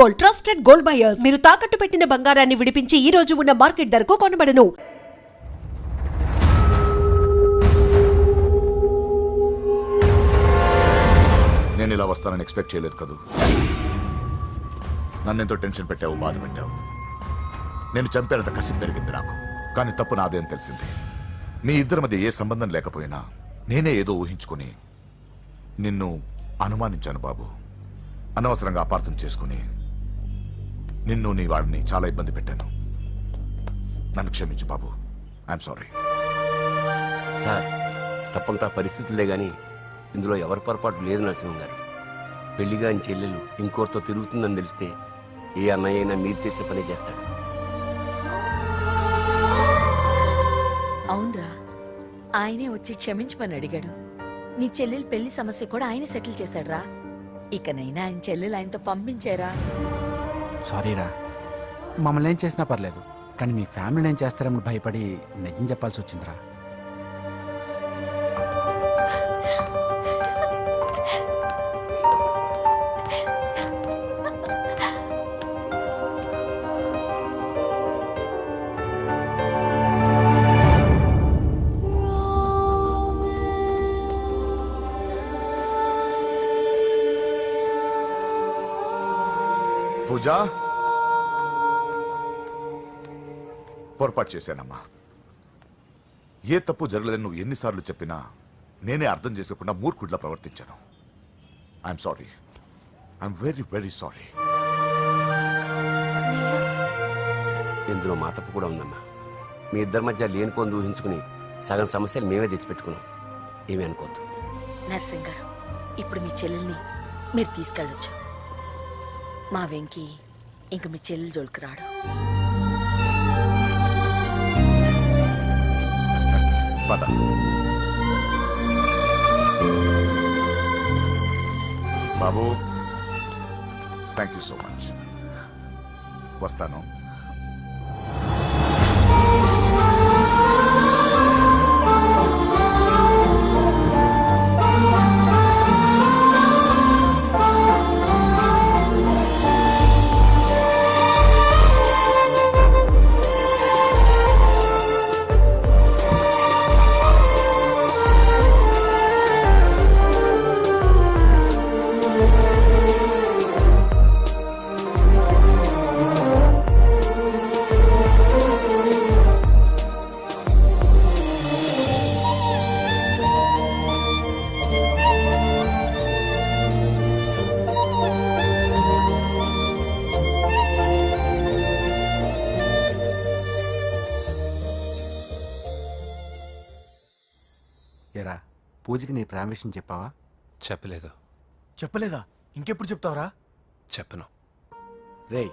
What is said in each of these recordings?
Gold, trusted gold buyers. మీరు తాకట్టు పెట్టిన బంగారాన్ని విడిపించి ఈ రోజు ఉన్న మార్కెట్ ధరకు కొనబడను. నేను ఇలా వస్తానని ఎక్స్పెక్ట్ చేయలేదు కదూ. నన్నెంతో టెన్షన్ పెట్టావు, బాధ పెట్టావు. నేను చంపేంత కసి పెరిగింది నాకు. కానీ తప్పు నాదేం తెలిసింది. మీ ఇద్దరి మధ్య ఏ సంబంధం లేకపోయినా నేనే ఏదో ఊహించుకుని నిన్ను అనుమానించాను బాబు. అనవసరంగా అపార్థం చేసుకుని నిన్ను నీ వాళ్ళని చాలా ఇబ్బంది పెట్టాను. నన్ను క్షమించు బాబు. I'm sorry. సార్, తప్పంతా పరిస్థితులే గాని ఇందులో ఎవరి పొరపాటు లేదు నరసింహం గారు. పెళ్లిగా ఆయన చెల్లెలు ఇంకోరితో తిరుగుతుందని తెలిస్తే ఏ అన్నయ్య అయినా మీరు చేసిన పనే చేస్తాడు. అవునరా, ఆయనే వచ్చి క్షమించమని అడిగాడు. నీ చెల్లెలు పెళ్లి సమస్య కూడా ఆయన సెటిల్ చేశాడ్రా. ఇకనైనా ఆయన చెల్లెలు ఆయనతో పంపించారా? సారీరా, మమ్మల్ని ఏం చేసినా పర్లేదు, కానీ మీ ఫ్యామిలీని ఏం చేస్తారేమో భయపడి నిజం చెప్పాల్సి వచ్చిందిరా. పూజా, పొరపాటు చేశానమ్మా. ఏ తప్పు జరగలేదని నువ్వు ఎన్నిసార్లు చెప్పినా నేనే అర్థం చేసుకోకుండా మూర్ఖుడిలా ప్రవర్తించాను. I'm sorry. I'm very very sorry. ఇందులో మా తప్పు కూడా ఉందమ్మా. మీ ఇద్దరి మధ్య లేనిపోని ఊహించుకుని సగం సమస్యలు మేమే తెచ్చిపెట్టుకున్నాం. ఏమీ అనుకోవద్దు. నర్సింగ్ గారు, ఇప్పుడు మీ చెల్లెల్ని మీరు తీసుకెళ్ళొచ్చు. మా వెంకీ ఇంక మీ చెల్లెలు జోలికి రాడు. పద. బాబు, థ్యాంక్ యూ సో మచ్. వస్తాను. ఏరా, పూజకి నీ ప్రేమ విషయం చెప్పావా? చెప్పలేదు. చెప్పలేదా? ఇంకెప్పుడు చెప్తావురా? చెప్పను. రేయ్,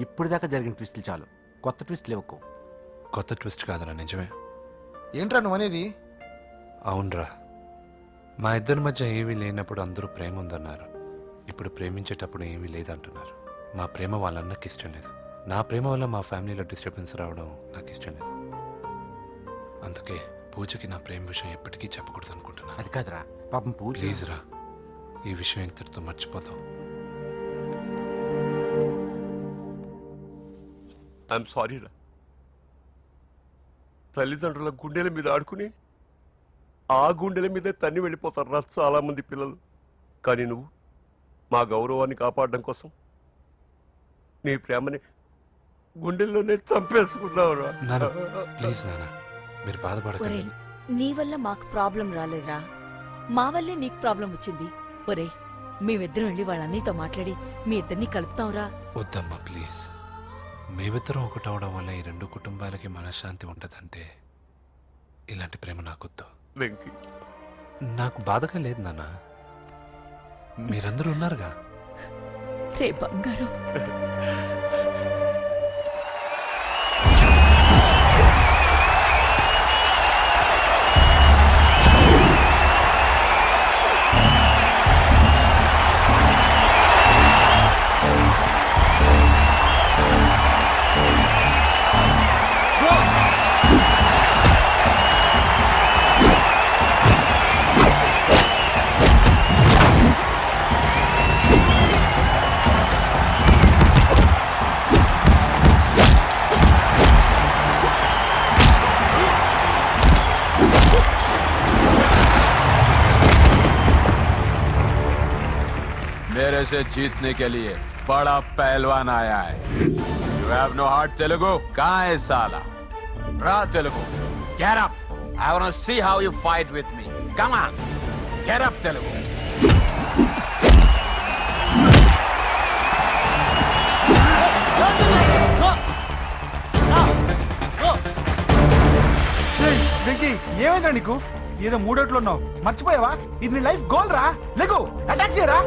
ఇప్పుడు దాకా జరిగిన ట్విస్టులు చాలు, కొత్త ట్విస్టులు ఇవ్వకు. కొత్త ట్విస్ట్ కాదురా, నిజమే. ఏంట్రా నువ్వు అనేది? అవునరా, మా ఇద్దరి మధ్య ఏమీ లేనప్పుడు అందరూ ప్రేమ ఉందన్నారు. ఇప్పుడు ప్రేమించేటప్పుడు ఏమీ లేదంటున్నారు. మా ప్రేమ వాళ్ళన్నకి ఇష్టం లేదు. నా ప్రేమ వల్ల మా ఫ్యామిలీలో డిస్టర్బెన్స్ రావడం నాకు ఇష్టం లేదు. అందుకే పూజకి నా ప్రేమ విషయం ఎప్పటికీ చెప్పకూడదు అనుకుంటున్నా. అది కాదురా, పాపం పూజ. ప్లీజ్ రా, ఈ విషయం ఇంతటితో మర్చిపోతాం. ఐఎమ్ సారీ రా. తల్లిదండ్రుల గుండెల మీద ఆడుకుని ఆ గుండెల మీదే తన్ని వెళ్ళిపోతారు రా చాలా మంది పిల్లలు. కానీ నువ్వు మా గౌరవాన్ని కాపాడడం కోసం నీ ప్రేమని గుండెల్లోనే చంపేసుకున్నావు రా. నాన్న, ప్లీజ్ నాన్న, మీరు బాధపడకండి. ఒరే, నీ వల్ల మాకు ప్రాబ్లం రాలేదురా, మా వల్లే నీకు ప్రాబ్లం వచ్చింది. ఒరే, మేమిద్దరం వెళ్ళి వాళ్ళ అన్నయ్యతో మాట్లాడి మీ ఇద్దరిని కలుపుతాంరా. వద్దమ్మా, ప్లీజ్. మేమిద్దరం ఒకటవడం వల్ల ఈ రెండు కుటుంబాలకి మనశ్శాంతి ఉండదంటే ఇలాంటి ప్రేమ నాకొద్దు. వెంకీ, నాకు బాధగా లేదు నాన్న, మీరందరూ ఉన్నారుగా. రే బంగారం. से जीतने के लिए बड़ा पहलवान आया है. You have no heart, Telugu? कहाँ है साला? Ra Telugu. Get up. I want to see how you fight with me. Come on. Get up, Telugu. Venky ఏమైందా నీకు? ఏదో మూడోట్లో ఉన్నావు, మర్చిపోయావా? ఇది నీ లైఫ్ గోల్ రా. లేకు, అటాక్ చేయరా.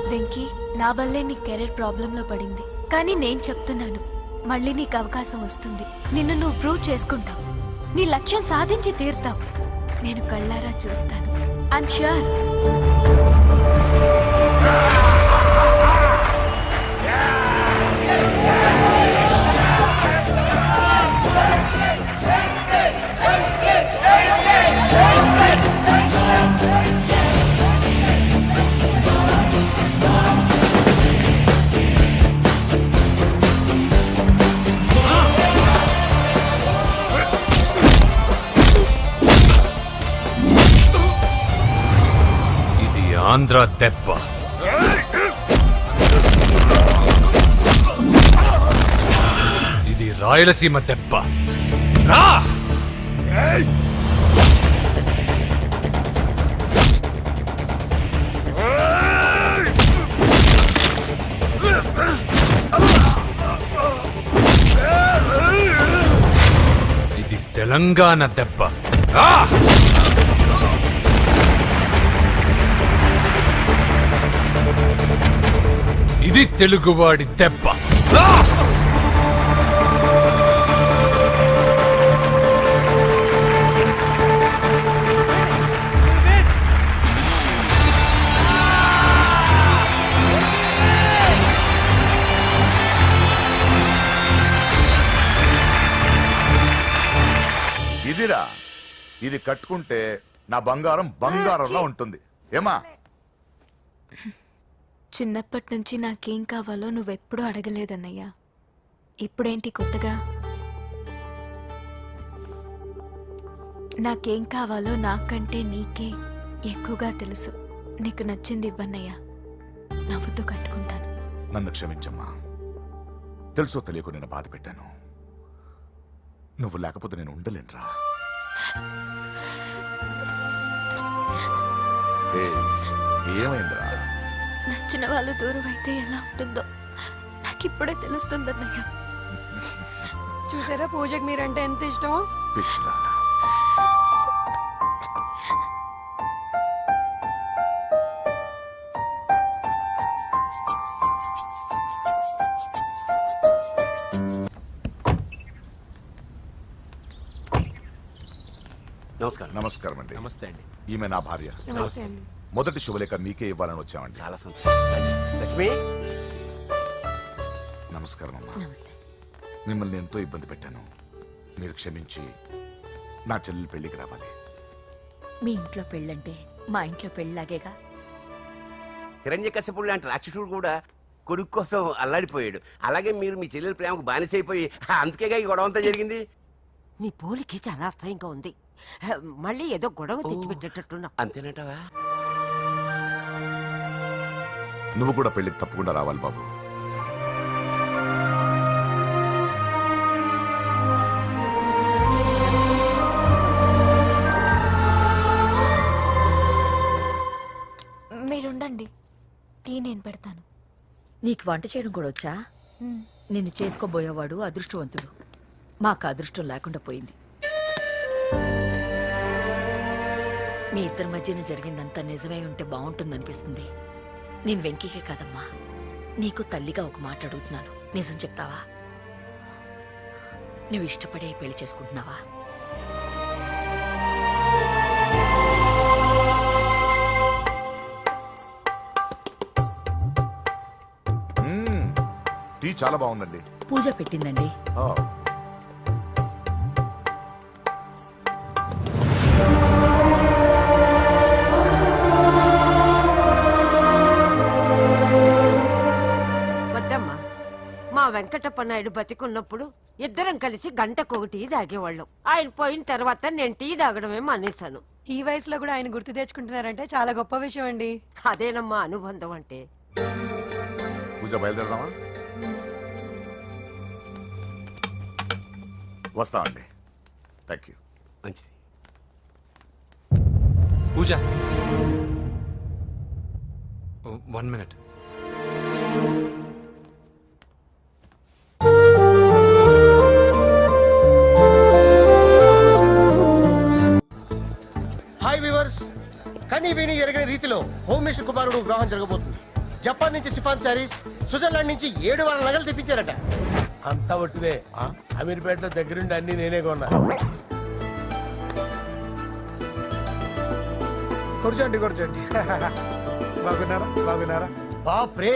వెంకీ, నా వల్లే నీ కెరీర్ ప్రాబ్లంలో పడింది. కానీ నేను చెప్తున్నాను, మళ్ళీ నీకు అవకాశం వస్తుంది. నిన్ను నువ్వు ప్రూవ్ చేసుకుంటావు. నీ లక్ష్యం సాధించి తీరుతావు. నేను కళ్ళారా చూస్తాను. I'm sure. ఆంధ్ర దెబ్బ. ఇది రాయలసీమ దెబ్బ. రా! ఇది తెలంగాణ దెబ్బ. రా! ఇది తెలుగువాడి దెబ్బ. ఇదిరా, ఇది కట్టుకుంటే నా బంగారం బంగారంలో ఉంటుంది. ఏమా? చిన్నప్పటి నుంచి నాకేం కావాలో నువ్వెప్పుడూ అడగలేదన్నయ్యా. ఇప్పుడేంటి కొత్తగా? నాకేం కావాలో నాకంటే నీకే ఎక్కువగా తెలుసు. నీకు నచ్చింది ఇవ్వన్నయ్యా, నవ్వుతూ కట్టుకుంటాను. నన్ను క్షమించమ్మా. తెలుసో తెలియకు నేను బాధ పెట్టాను. నువ్వు లేకపోతే నేను ఉండలేనురా. ఏమైందిరా? నచ్చిన వాళ్ళు దూరం అయితే ఎలా ఉంటుందో నాకిప్పుడే తెలుస్తుందన్నయ్య. చూసారా పూజకి మీరంటే ఎంత ఇష్టమో? పిచ్చిదానా. నమస్కారం. నమస్కారం అండి. నమస్తే అండి. ఈమె నా భార్య. నమస్తే అండి. మొదటి శుభలేఖ మీకే ఇవ్వాలని వచ్చామండి. చాలా సంతోషం. లక్ష్మి, నమస్కారం అమ్మా. నమస్తే. మిమ్మల్ని ఎంతో ఇబ్బంది పెట్టాను. మీరు క్షమించి నా చెల్లెలు పెళ్లికి రావాలి. మీ ఇంట్లో పెళ్ళంటే మా ఇంట్లో పెళ్ళలాగేగా. హిరణ్యకశిపుడు లాంటి రాక్షసుడు కూడా కొడుకు కోసం అల్లాడిపోయాడు. అలాగే మీరు మీ చెల్లెల ప్రేమకు బానిసైపోయి అందుకేగా ఈ గొడవ అంతా జరిగింది. నీ పోలికి చాలా అసహ్యంగా ఉంది. మళ్ళీ ఏదో గొడవ తెచ్చిపెట్టేటట్టున్నా. అంతేనంటావా? నువ్వు కూడా పెళ్లికి తప్పకుండా రావాలి బాబు. మీరుండండి, టీ నేను పెడతాను. నీకు వంట చేయడం కూడా వచ్చా? నిన్ను చేసుకోబోయేవాడు అదృష్టవంతుడు. మాకు అదృష్టం లేకుండా పోయింది. మీ ఇద్దరి మధ్యన జరిగిందంతా నిజమై ఉంటే బాగుంటుందనిపిస్తుంది. నేను వెంకీకే కాదమ్మా, నీకు తల్లిగా ఒక మాట అడుగుతున్నాను. నిజం చెప్తావా? నువ్వు ఇష్టపడే పెళ్లి చేసుకుంటున్నావా? టీ చాలా బాగుందండి. పూజ పెట్టిందండి. ఆ, వద్దమ్మా, మా వెంకటప్ప నాయుడు బతికున్నప్పుడు ఇద్దరం కలిసి గంటకొక టీ తాగేవాళ్ళం. ఆయన పోయిన తర్వాత నేను టీ తాగడమే మానేశాను. ఈ వయసులో కూడా ఆయన గుర్తు తెచ్చుకుంటున్నారంటే చాలా గొప్ప విషయం అండి. అదేనమ్మా అనుబంధం అంటే. పూజ బయలుదేరదామా? వస్తామండి. Thank you. మంచిది. పూజ 1 minute. హాయ్ వ్యూవర్స్, కనీ విని ఎరగని రీతిలో హోమ్ మినిస్టర్ కుమారుడు వివాహం జరగబోతుంది. జపాన్ నుంచి సిఫాన్ శారీస్, స్విట్జర్లాండ్ నుంచి 7 వారాల నగలు తెప్పించారట. అంతా ఒట్టిదే. అమీర్పేటలో దగ్గరుండి అన్ని నేనే కొన్నా. కూర్చోండి కూర్చోండి. బాగున్నారా? బాప్రే,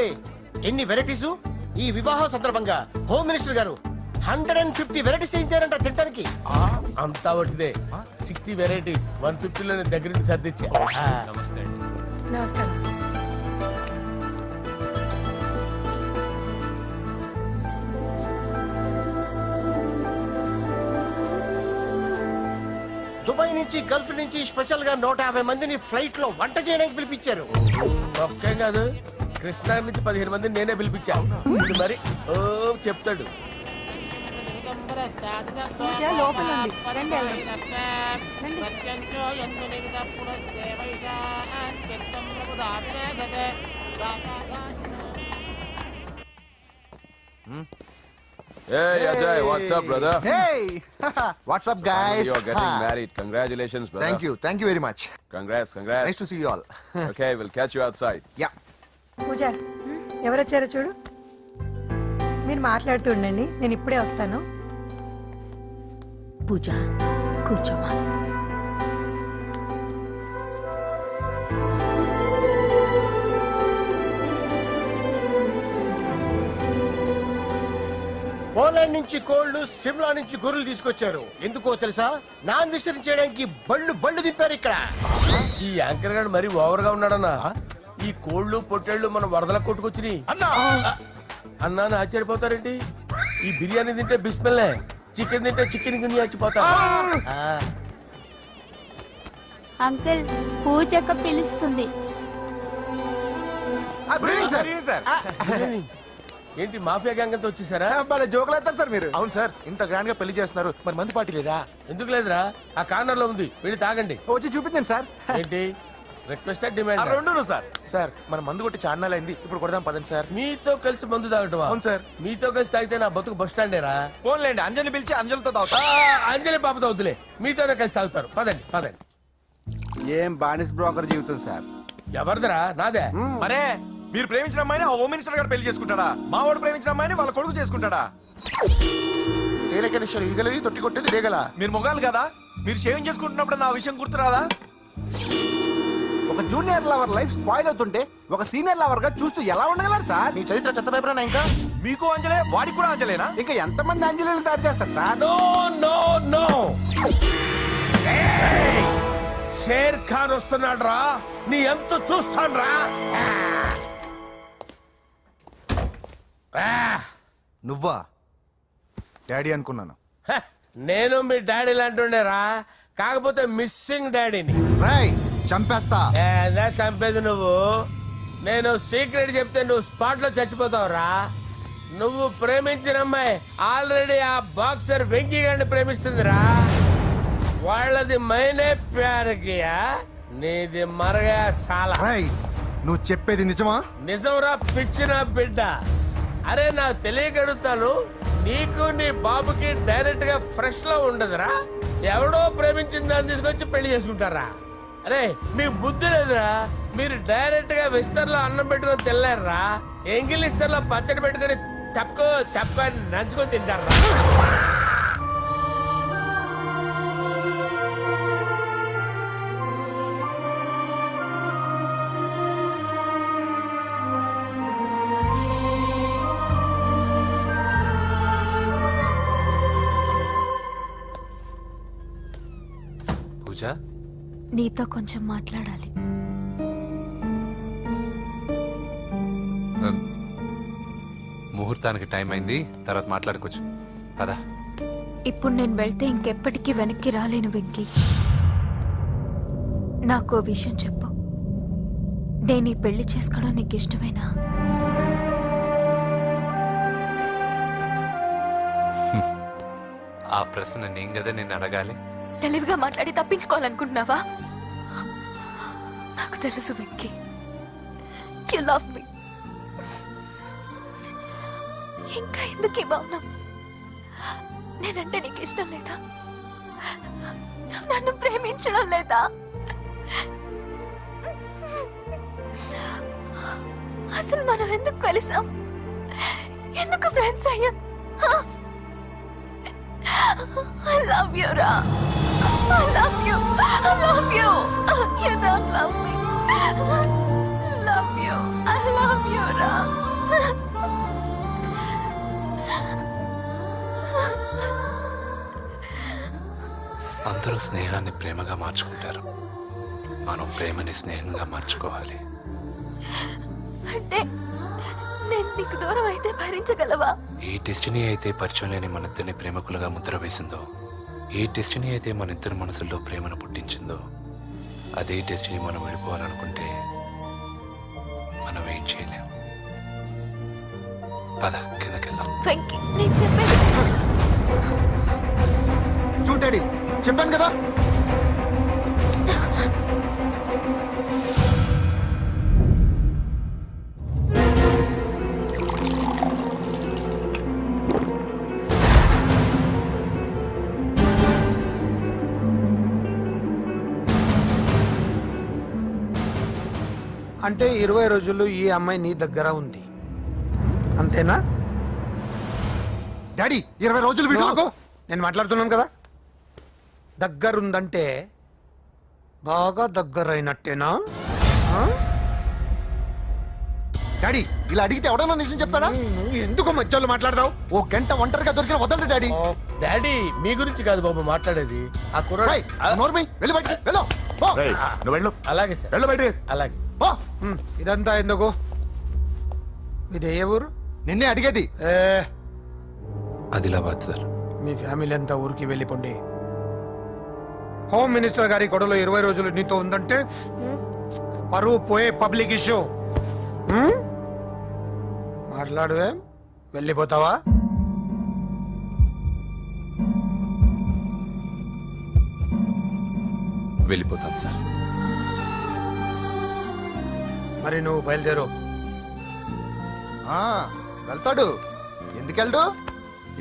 ఎన్ని వెరైటీస్! ఈ వివాహ సందర్భంగా హోమ్ మినిస్టర్ గారు 150 వెరైటీస్ చేయించారంట తినడానికి. అంతా ఒట్టిదే. 60 వెరైటీస్ 150లో దగ్గరుండి సర్దిచ్చా. నమస్తే అండి. నమస్కారం. దుబాయ్ నుంచి గల్ఫ్ నుంచి స్పెషల్ గా 150 మందిని ఫ్లైట్ లో వంట చేయడానికి పిలిపించారు. ఒక్కేం కాదు, కృష్ణా నుంచి 15 మందిని నేనే పిలిపించా. ఇప్పుడు మరి ఓ చెప్తాడు. పూజ లోపల ఉంది. రండి వెళ్దాం. రండి. Hey Ajay, what's up, brother? Hey, what's up, guys? You're getting married. Congratulations, brother. Thank you very much. Congrats. Nice to see you all. Okay, we'll catch you outside. Yeah. పూజ ఎవరొచ్చారో చూడు. మీరు మాట్లాడుతూ ఉండండి, నేను ఇప్పుడే వస్తాను. పూజ కూర్చోమా. పోలాండ్ నుంచి కోళ్లు, సిమ్లా నుంచి గొర్రెలు తీసుకొచ్చారు. ఎందుకో తెలుసా? నాన్ వెజిటేరియన్ చేయడానికి బళ్ళు దింపారు ఇక్కడ. ఈ యాంకర్ గారు మరి ఓవర్ గా ఉన్నాడన్నా. ఈ కోళ్ళు పొట్టేళ్లు మన వరదలకు కొట్టుకొచ్చినాయి అన్నా అని ఆశ్చర్యపోతారేంటి? ఈ బిర్యానీ తింటే బిస్మిల్లే, చికెన్ తింటే చికెన్ గిన్నె చచ్చిపోతా. అంకుల్ పూజక్క పిలుస్తుంది. ఏంటి మాఫియా గ్యాంగ్ అంతా వచ్చేసారా? జోకులు వేస్తారు సార్ మీరు. అవును సార్, ఇంత గ్రాండ్ గా పెళ్లి చేస్తున్నారు, మరి మంది పార్టీ లేదా? ఎందుకు లేదురా, ఆ కార్నర్ లో ఉంది, వెళ్ళి తాగండి. వచ్చి చూపించండి సార్. ఏంటి రిక్వెస్ట్ డిమాండ్? రెండు సార్. సార్ మన మందు కొట్టి చాన్నాలు అయింది, ఇప్పుడు కొడదాం పదండి సార్. మీతో కలిసి మందు తాగటం? అవును సార్. మీతో కలిసి తాగితే నా బతుకు బస్ స్టాండేరా? ఫోన్లేండి, అంజలి పిలిచి అంజలితో తాగుతా. అంజలి పాపతో వద్దులే, మీతోనే కలిసి తాగుతారు. పదండి పదండి. ఏం బానిస్ బ్రోకర్ జీవితం సార్. ఎవరిదిరా? నాదే. మరే మీరు ప్రేమించిన అమ్మాయిని ఆ హోమ్ మినిస్టర్ గారు పెళ్లి చేసుకుంటాడా? మా వాడు ప్రేమించిన అమ్మాయిని వాళ్ళ కొడుకు చేసుకుంటాడా? ఈగలది తొట్టి కొట్టేది రేగల. మీరు మొగాలు కదా, మీరు షేవింగ్ చేసుకుంటున్నప్పుడు నా విషయం గుర్తురాదా? ఒక జూనియర్ లవర్ లైఫ్ స్పాయిల్ అవుతుంటే ఒక సీనియర్ లవర్ గా చూస్తూ ఎలా ఉండగలరు సార్? నీ చరిత్ర చెత్త పేపరేనా? ఇంకా మీకు అంజలే, వాడికి కూడా అంజలేనా? ఇంకా ఎంతమంది అంజలిని తయారు చేస్తారు sir? No no no, Sher Khan వస్తున్నాడు రా, నీ ఎంత చూస్తాను రా. నువ్వా? డాడీ అనుకున్నాను. నేను మీ డాడీ లాంటి రా, కాకపోతే మిస్సింగ్ డాడీని. రాయ్ చంపేస్తా. చంపేది నువ్వు. నేను సీక్రెట్ చెప్తే నువ్వు స్పాట్ లో చచ్చిపోతావు రా. నువ్వు ప్రేమించిన అమ్మాయి ఆల్రెడీ ఆ బాక్సర్ వెంకీ గారిని ప్రేమిస్తుందిరా. వాళ్ళది మైనే ప్యార్ కియా, నీది మరగా సాలా. రాయ్ నువ్వు చెప్పేది నిజమా? నిజంరా పిచ్చిన బిడ్డ. అరే నాకు తెలియగడుగుతాను, నీకు నీ బాబుకి డైరెక్ట్ గా ఫ్రెష్ లో ఉండదురా. ఎవడో ప్రేమించిన దాన్ని తీసుకొచ్చి పెళ్లి చేసుకుంటారా? అరే మీకు బుద్ధి లేదురా. మీరు డైరెక్ట్ గా విస్తర్లో అన్నం పెట్టుకొని తినలేరురా. ఎంగిల్ ఇస్తర్లో పచ్చడి పెట్టుకొని తప్పుకో నంచుకొని తింటారా? పూజ, నీతో కొంచెం మాట్లాడాలి. ముహూర్తానికి టైం అయింది, తర్వాత మాట్లాడుకోవచ్చు. పదా. ఇప్పుడు నేను వెళ్తే ఇంకెప్పటికీ వెనక్కి రాలేను వెంకీ. నాకు ఓ విషయం చెప్పు. నేను ఈ పెళ్లి చేసుకోవడం నీకు ఇష్టమేనా? ఆ ప్రశ్న నేను కదా నిన్ను అడగాలి. తెలివిగా మాట్లాడి తప్పించుకోవాలనుకుంటున్నావా? నాకు తెలుసు వెంకీ, యు లవ్ మీ. ఇంకా ఎందుకు ఈ మౌనం? నేనంటే నీకు ఇష్టం లేదా? నువ్వు నన్ను ప్రేమించడం లేదా? అసలు మనం ఎందుకు కలిసాం? ఎందుకు ఫ్రెండ్స్ అయ్యాం? I love you, Ra. I love you. I love you. You don't love me. Love you. I love you, Ra. అందరూ స్నేహాన్ని ప్రేమగా మార్చుకుంటారు. మనం ప్రేమని స్నేహంగా మార్చుకోవాలి. అంటే నేను నీకు దూరం అయితే భరించగలవా? ఏ డెస్టినీ అయితే పరిచయం లేని మన ఇద్దరిని ప్రేమికులుగా ముద్ర వేసిందో, ఏ డెస్టినీ అయితే మన ఇద్దరి మనసుల్లో ప్రేమను పుట్టించిందో, అదే డెస్టినీ మనం వెళ్ళిపోవాలనుకుంటే మనం ఏం చేయలేం. పద, కిందకెళ్దాం. వెంకీ, నేను చెప్పేది చూడండి, చెప్పాను కదా. అంటే 20 రోజుల్లో ఈ అమ్మాయి నీ దగ్గర ఉంది, అంతేనా? డాడీ 20 రోజులు వీడు ఆగు. నేను మాట్లాడుతున్నాను కదా. దగ్గరుందంటే బాగా దగ్గరైనట్టేనా? ఆ? డాడీ ఇలా అడిగితే ఎవడన్నా నిజం చెప్తాడా? నువ్వు ఎందుకు మధ్యలో మాట్లాడదావు? ఓ గంట ఒంటరిగా దొరికిన వదలరు డాడీ. డాడీ మీ గురించి కాదు బాబు మాట్లాడేది. ఆ కుర్రాడు రేయ్, నోర్మి వెళ్ళి బయటికి వెళ్ళు. పో. రేయ్, నువ్వు వెళ్ళు. అలాగే సార్, వెళ్ళు బయటికి. అలాగే. పో. ఇదంతా ఎందుకు? ఇది ఏ ఊరు? నిన్నే అడిగేది. ఏ, ఆదిలాబాద్ సార్. మీ ఫ్యామిలీ అంతా ఊరికి వెళ్ళిపోండి. హోమ్ మినిస్టర్ గారి గొడవలో 20 రోజులు నీతో ఉందంటే పరువు పోయే పబ్లిక్ ఇష్యూ. మాట్లాడువే, వెళ్ళిపోతావా? వెళ్ళిపోతాను సార్. మరి నువ్వు బయలుదేరు. వెళ్తాడు. ఎందుకెళ్ళడు?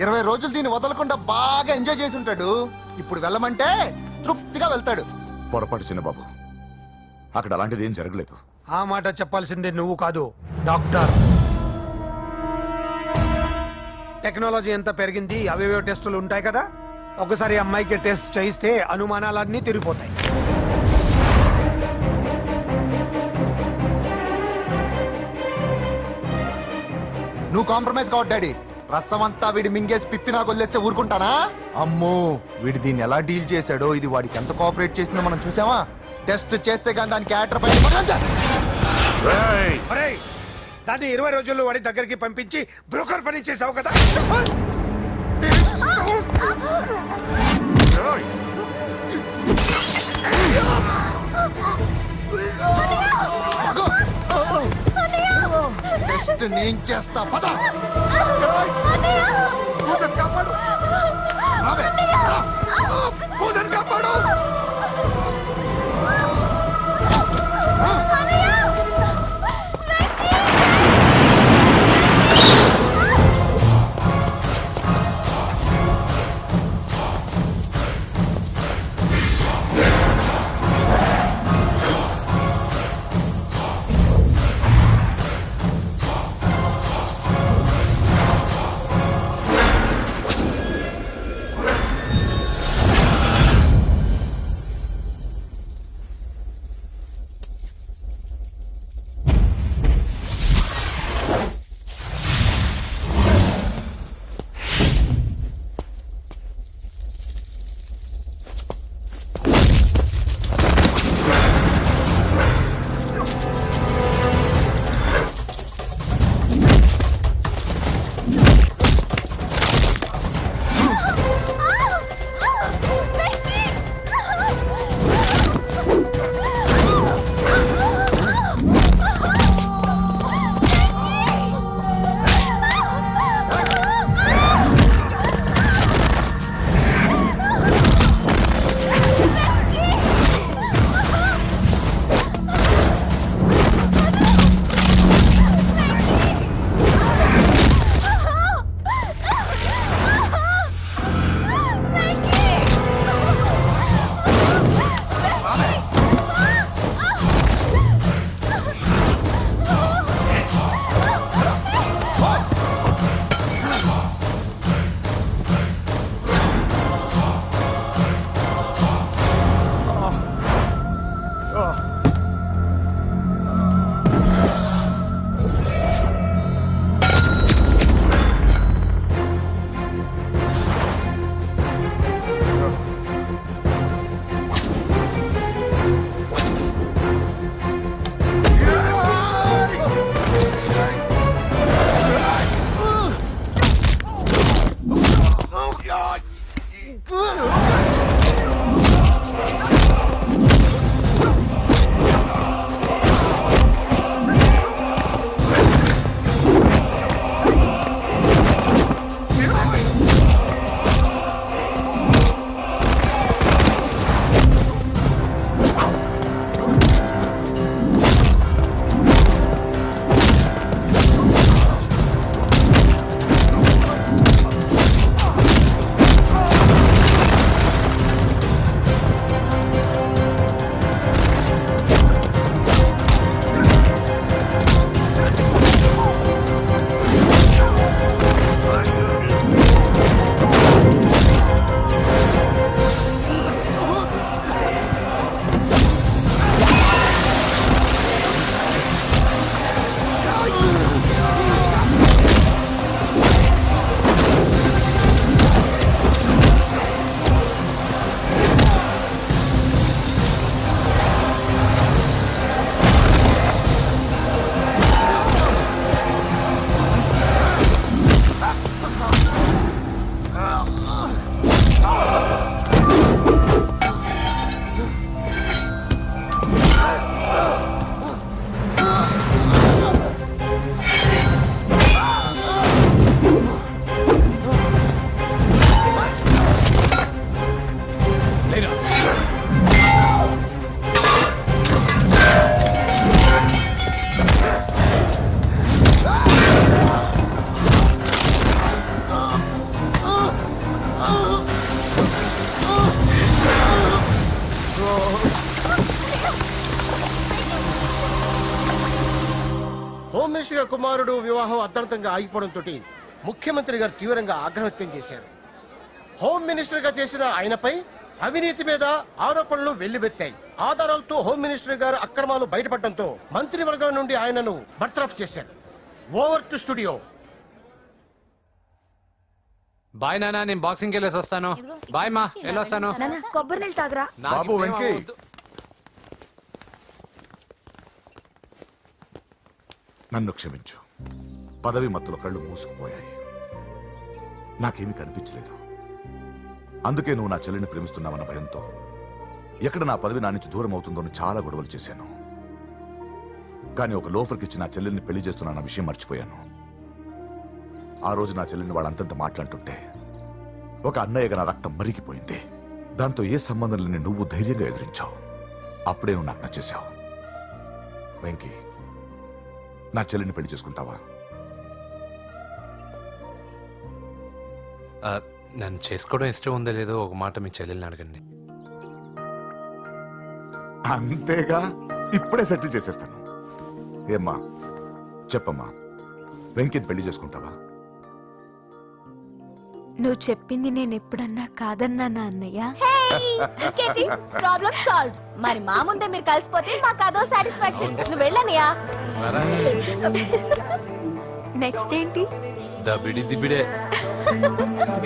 20 రోజులు దీన్ని వదలకుండా బాగా ఎంజాయ్ చేసి ఉంటాడు. ఇప్పుడు వెళ్ళమంటే తృప్తిగా వెళ్తాడు. పొరపాటు చిన్న బాబు, అక్కడ అలాంటిది ఏం జరగలేదు. ఆ మాట చెప్పాల్సిందే నువ్వు కాదు, డాక్టర్. టెక్నాలజీ ఎంత పెరిగింది, అవేవో టెస్టులు ఉంటాయి కదా. ఒకసారి అమ్మాయికి టెస్ట్ చేయిస్తే అనుమానాలన్నీ తిరిగిపోతాయి. నువ్వు కాంప్రమైజ్ కావద్దు డాడీ. రసం అంతా వీడి మింగేసి పిప్పి నాకు వదిలేస్తే ఊరుకుంటానా? అమ్మో, వీడి దీన్ని ఎలా డీల్ చేశాడో, ఇది వాడికి ఎంత కోఆపరేట్ చేసిందో మనం చూసావా? టెస్ట్ చేస్తే కానీ దానికి యాటర్ పై అరే, దాన్ని 20 రోజుల్లో వాడి దగ్గరికి పంపించి బ్రోకర్ పని చేసావు కదా. టెస్ట్ నేను చేస్తా. పద. పూజను కాపాడు. పూజను కాపాడు. మినిస్టర్ గారి కుమారుడు వివాహం అర్థాంతంగా ఆగిపోవడంతో ముఖ్యమంత్రి గారు తీవ్రంగా ఆగ్రహం వ్యక్తం చేశారు. హోమ్ మినిస్టర్ గా చేసిన ఆయనపై అవినీతి మీద ఆరోపణలు వెల్లువెత్తాయి. ఆధారాలతో హోమ్ మినిస్టర్ గారు అక్రమాలు బయటపడడంతో మంత్రివర్గం నుండి ఆయనను బర్తరఫ్ చేశారు. Over to studio. బాయ్ నాన్న, నేను బాక్సింగ్కి వెళ్ళేసి వస్తాను. బాయ్ మా, వెళ్ళొస్తాను. కొబ్బరి నీళ్ళు తాగరా. బాబు వెంకీ, నన్ను క్షమించు. పదవి మత్తులో కళ్ళు మూసుకుపోయాయి. నాకేమీ కనిపించలేదు. అందుకే నువ్వు నా చెల్లిని ప్రేమిస్తున్నావన్న భయంతో ఎక్కడ నా పదవి నా నుంచి దూరం అవుతుందో అని చాలా గొడవలు చేశాను. కానీ ఒక లోఫర్కి ఇచ్చి నా చెల్లెల్ని పెళ్లి చేస్తున్నా విషయం మర్చిపోయాను. ఆ రోజు నా చెల్లెల్ని వాళ్ళంతంత మాట్లాడుతుంటే ఒక అన్నయ్యగా నా రక్తం మరిగిపోయింది. దాంతో ఏ సంబంధం లేని నువ్వు ధైర్యంగా ఎదిరించావు. అప్పుడే నువ్వు నాకు నచ్చేశావు. వెంకీ, నా చెల్లిని పెళ్లి చేసుకుంటావా? నన్ను చేసుకోవడం ఇష్టం ఉందో లేదో ఒక మాట మీ చెల్లెల్ని అడగండి. అంతేగా, ఇప్పుడే సెటిల్ చేసేస్తాను. ఏమ్మా చెప్పమ్మా, వెంకీని పెళ్లి చేసుకుంటావా? నువ్వు చెప్పింది నేను ఎప్పుడన్నా కాదన్నానా అన్నయ్య? Problem solve. మరి మా ముందే మీరు కలిసిపోతే మాకు అదో సాటిస్ఫాక్షన్. నువ్వు వెళ్ళనియా. నెక్స్ట్ ఏంటి? దబిడి దిబిడే.